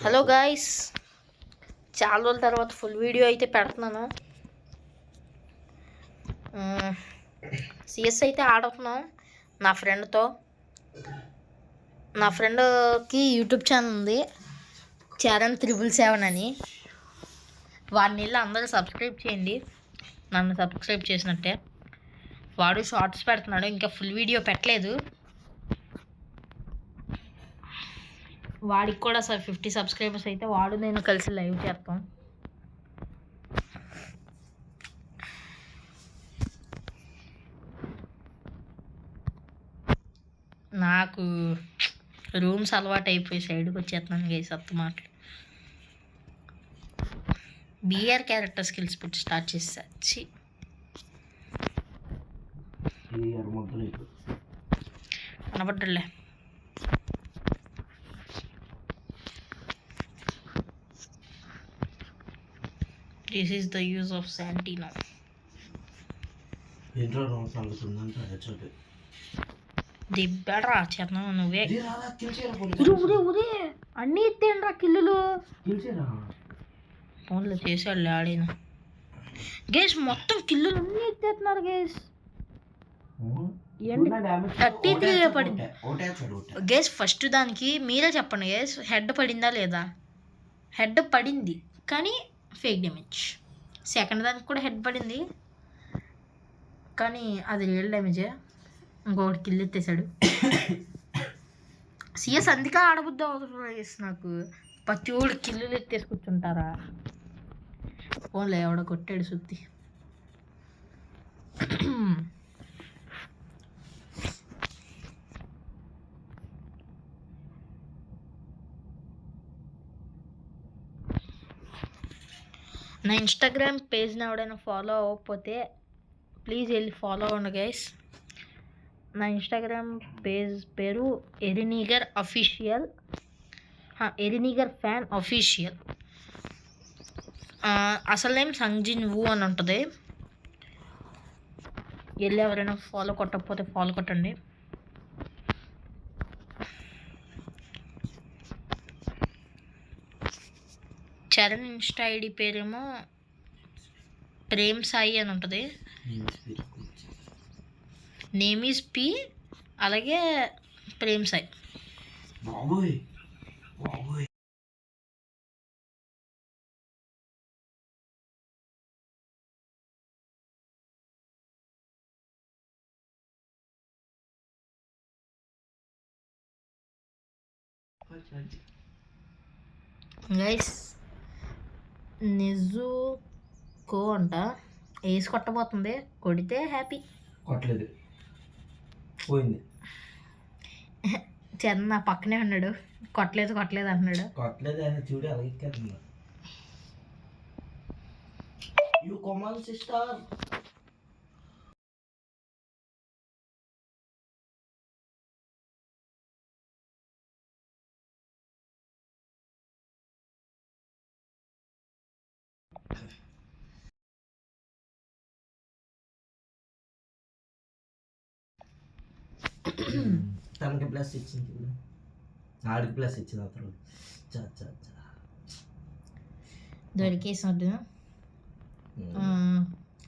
Hello guys, చాలా రోజుల తర్వాత ఫుల్ వీడియో అయితే పెడుతున్నాను. సిఎస్ అయితే ఆడుతున్నాం నా ఫ్రెండ్తో. నా ఫ్రెండ్కి యూట్యూబ్ ఛానల్ ఉంది, చరణ్ 777 అని. వాడిని వెళ్ళి అందరూ సబ్స్క్రైబ్ చేయండి, నన్ను సబ్స్క్రైబ్ చేసినట్టే. వాడు షార్ట్స్ పెడుతున్నాడు, ఇంకా ఫుల్ వీడియో పెట్టలేదు. వాడికి కూడా 50 సబ్స్క్రైబర్స్ అయితే వాడు నేను కలిసి లైవ్ చేస్తాం. నాకు రూమ్స్ అలవాటు అయిపోయి సైడ్కి వచ్చేస్తున్నాను గైస్. మాటలు బిఆర్ క్యారెక్టర్ స్కిల్స్ పెట్టి స్టార్ట్ చేసి కనబడ్డలే. This is the use of Santino. దిబ్బరా చేతనం నువ్వే. ఉరే అన్నీ ఎత్తేండ్రా కిల్లులు. ఫోన్లో చేసాడులే ఆడిన. గేస్ మొత్తం కిల్లులు అన్నీ ఎత్తేస్తున్నారు గేస్. 33 పడింది గేస్. ఫస్ట్ దానికి మీరే చెప్పండి గేస్, హెడ్ పడిందా లేదా? హెడ్ పడింది కానీ ఫేక్ డ్యామేజ్. సెకండ్ దానికి కూడా హెడ్ పడింది కానీ అది రియల్ డ్యామేజే. ఇంకొకటి కిల్ ఎత్తేసాడు. సిఎస్ అందుకే ఆడబుద్ధి అవుతుంది నాకు. ప్రతిోడు కిల్లులు ఎత్తేసి కూర్చుంటారా? ఫోన్లో ఎవడో కొట్టాడు సుత్తి. నా ఇన్స్టాగ్రామ్ పేజ్ని ఎవడైనా ఫాలో అవ్వకపోతే ప్లీజ్ వెళ్ళి ఫాలో అవ్వండి గైస్. నా ఇన్స్టాగ్రామ్ పేజ్ పేరు ఎరినీగర్ అఫీషియల్, ఎరినీగర్ ఫ్యాన్ అఫీషియల్. అసలు నేమ్ సంగ్జిన్ వూ అని ఉంటుంది. వెళ్ళి ఎవరైనా ఫాలో కొట్టకపోతే ఫాలో కొట్టండి. చరణ్ ఇన్స్టా ఐడి పేరేమో ప్రేమ్ సాయి అని ఉంటుంది. నేమ్ ఈజ్ పి, అలాగే ప్రేమ్ సాయి. గైస్ నిజుకో అంట వేసి కొట్టబోతుంది. కొడితే హ్యాపీ. కొట్టలేదు, పోయింది. చరణ్ నా పక్కనే ఉన్నాడు, కొట్టలేదు అంటున్నాడు. కొట్టలేదు చూడు అలాగే. You come on sister. తనకి ప్లస్ ఇచ్చింది, ఆడికి ప్లస్ ఇచ్చింది. అతను దొరికేసాడు.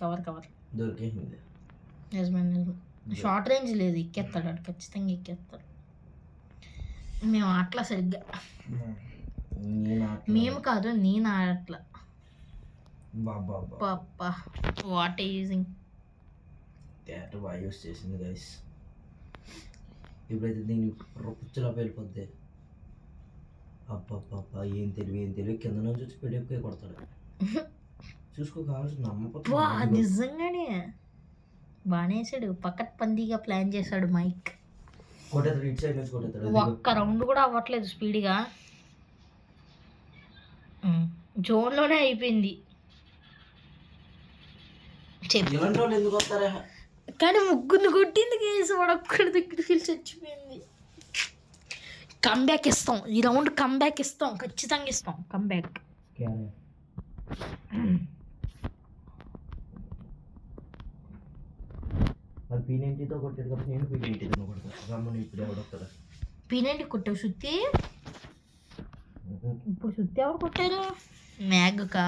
కవర్ దొరికేసింది. నిజమే. షార్ట్ రేంజ్ లేదు, ఎక్కేస్తాడు ఆడు, ఖచ్చితంగా ఎక్కేస్తాడు. మేము ఆటలా సరిగ్గా, మేము కాదు నేను ఆడట్లా. పాపా వాట్ యూజింగ్ క్యాట్ బాగా యూస్ చేసింది గైస్. ఇప్పుడైతే దీన్ని పుచ్చులా వెళ్ళిపోద్ది. అబ్బా ఏం తెలివి కింద నుంచి వచ్చి పెళ్ళి కొడతాడు. చూసుకో కావాల్సిన నమ్మకం. నిజంగానే బాగానే వేసాడు. పక్కట్ పందిగా ప్లాన్ చేశాడు మైక్. కొట్టేస్తాడు, ఇటు సైడ్ నుంచి కొట్టేస్తాడు. ఒక్క రౌండ్ కూడా అవ్వట్లేదు స్పీడ్గా. జోన్లోనే అయిపోయింది. ఇలాంటి వాళ్ళు ఎందుకు వస్తారా? కానీ ముగ్గురిని కొట్టింది కేసు. వాడొక్కడి దగ్గరికి వెళ్ళి చచ్చిపోయింది. కమ్బ్యాక్ ఇస్తాం ఈ రౌండ్, కమ్బ్యాక్ ఇస్తాం, ఖచ్చితంగా ఇస్తాం కమ్బ్యాక్. P90తో కొట్టాడు కాబట్టి నేను P90తో కొడతాను. రమ్మని ఇప్పుడు ఎవడొస్తాడు? P90 కొట్టావు సుత్తి. ఇప్పుడు సుత్తి ఎవరు కొట్టారు? మ్యాగ్కా?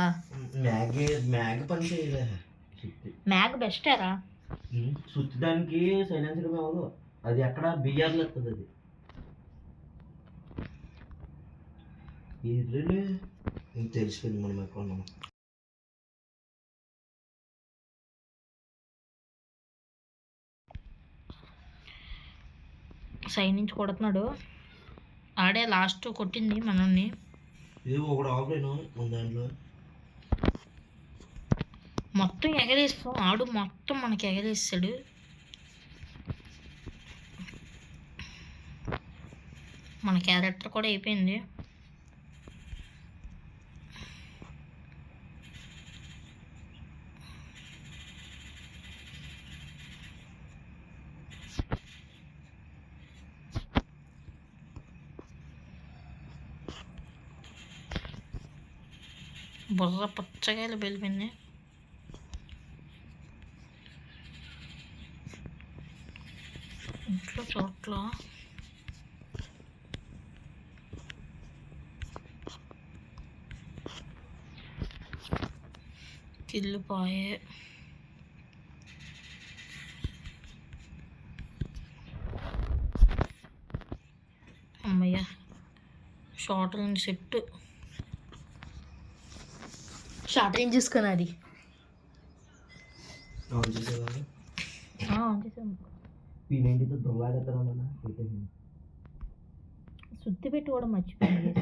మ్యాగ్ పని చేయలే. మ్యాగ్ బెస్టేరా. సుత్తి దానికి సైలెన్సర్ అవ్వదు. అది ఎక్కడ బియ్యాలు వస్తుంది. అది తెలిసిపోయింది మనం ఎక్కడ ఉన్నాము. సైడ్ నుంచి కొడుతున్నాడు. ఆడే లాస్ట్ కొట్టింది మనల్ని. ఒకడు ఆఫ్లైన్ మన దాంట్లో మొత్తం ఎగరేస్తాం. ఆడు మొత్తం మనకి ఎగరేస్తాడు. మన క్యారెక్టర్ కూడా అయిపోయింది. బుర్ర పచ్చగాయలు వెళ్ళిపోయింది. ఇంట్లో చోట్ల కిల్లిపోయే. అమ్మయ్య short range set. Short range చూసుకున్నది. శుద్ధి పెట్టి కూడా మర్చిపోయింది.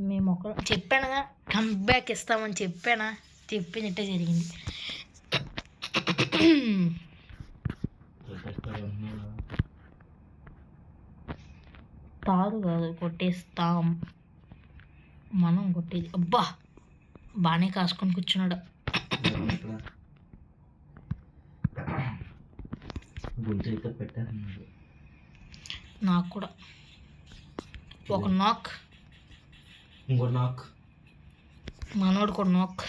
మేము ఒక చెప్పానుగా కంబ్యాక్ ఇస్తామని చెప్పానా? చెప్పినట్టే జరిగింది. తారు కాదు, కొట్టేస్తాం. మనం కొట్టేది. అబ్బా బాగానే కాసుకొని కూర్చున్నాడు. నాకు కూడా ఒక నాక్, ఇంకో నాక్, మనోడు కూడా నాక్.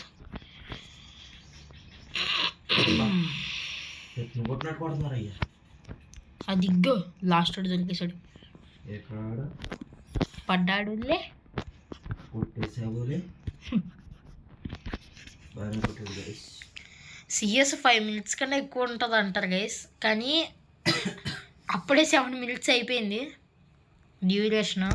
అది ఇగ్గో లాస్ట్ దొరికేశాడు. పడ్డాడులే. సిఎస్ 5 minutes కన్నా ఎక్కువ ఉంటుంది అంటారు గైస్, కానీ అప్పుడే 7 minutes అయిపోయింది డ్యూరేషన్.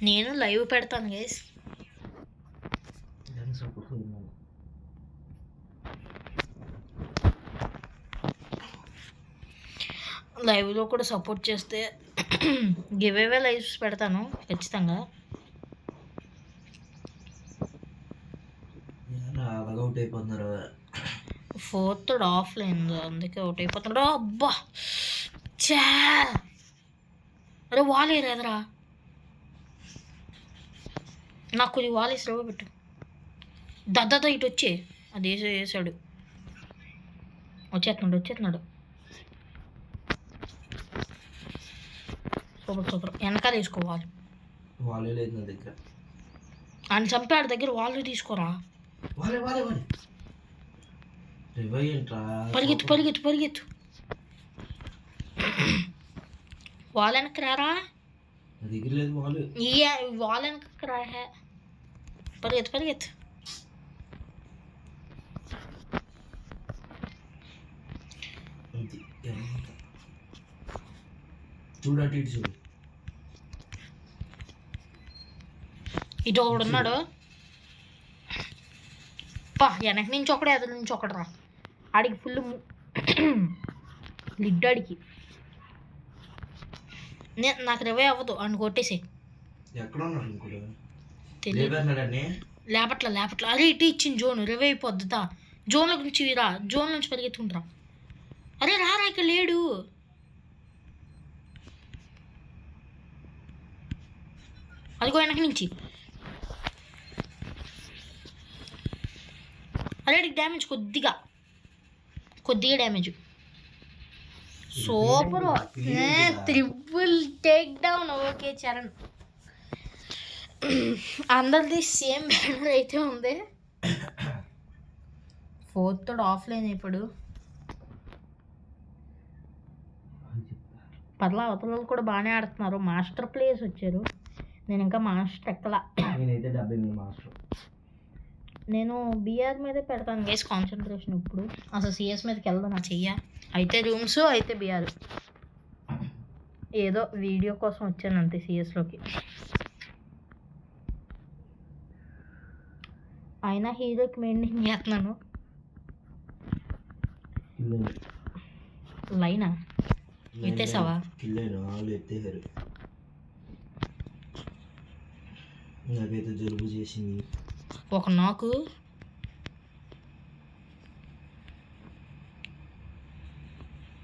నేను లైవ్ పెడతాను గైస్. లైవ్లో కూడా సపోర్ట్ చేస్తే గివ్ అవే లైవ్స్ పెడతాను ఖచ్చితంగా. ఫోర్త్ ఆఫ్లైన్ అందుకే అవుట్ అయిపోతున్నాడు. అబ్బా చా, అరే వాలేరేదరా, నాకు కొద్ది వాలేసి రవ్వ పెట్టు. దద్దతో ఇటు వచ్చే. అది వేసాడు. వచ్చేస్తున్నాడు. సూపర్. వెనకాల వేసుకోవాలి. వాళ్ళే లేదు నా దగ్గర. ఆయన చంపాడు దగ్గర వాళ్ళు తీసుకోరా. పరిగెత్తు. వాళ్ళ వెనక్కి రారా. వాళ్ళ వెనక్కి రా. పరిగెత్తు. చూడు. ఇటు ఒకడు ఉన్నాడు. వెనక నుంచి ఒకడు, ఎదురు నుంచి ఒకడు రా. ఆడికి ఫుల్ లిడ్డాడికి. నాకు రివే అవ్వదు అని కొట్టేసి. లేపట్లా. అరే ఇటు ఇచ్చింది జోన్. రివే అయిపోద్దా. జోన్ల నుంచి రా. జోన్ నుంచి పరిగెత్తుకుంటారా. అరే రారా, ఇక్కడ లేడు. అదిగో వెనక నుంచి. ఆల్రెడీ డ్యామేజ్ కొద్దిగా damage. Super. Triple take down. Okay Charan. అందరిది సేమ్ బ్యానర్ అయితే ఉంది. ఫోర్త్ ఆఫ్లైన్ ఇప్పుడు. పర్లా అవతల కూడా బాగానే ఆడుతున్నారు. మాస్టర్ ప్లేయర్స్ వచ్చారు. నేను ఇంకా మాస్టర్ ఎక్కలా. నేను బీఆర్ మీదే పెడతాను గైస్ కాన్సన్ట్రేషన్. ఇప్పుడు అసలు సిఎస్ మీదకి వెళ్దాం. నా చెయ్య అయితే రూమ్స్ అయితే బీఆర్. ఏదో వీడియో కోసం వచ్చాను అంతే సిఎస్లోకి. అయినా హీరోకి మెయింటైన్ చేస్తున్నాను. లైనా ఎత్తేసావా? నాకైతే జలుబు చేసింది. ఒక నాకు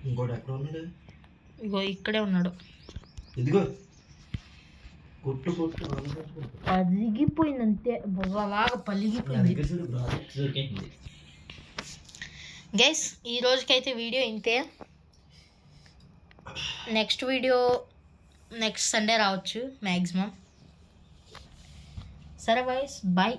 ఇంకోటి ఎక్కడ ఉన్నాడు? ఇగో ఇక్కడే ఉన్నాడు. ఇదిగో కొట్టు పలిగిపోయింది అంతే. బుర్రలాగా పలిగిపోయింది. గైస్ ఈ రోజుకైతే వీడియో ఇంతే. నెక్స్ట్ వీడియో నెక్స్ట్ సండే రావచ్చు మ్యాక్సిమం. సరే గైస్ బాయ్.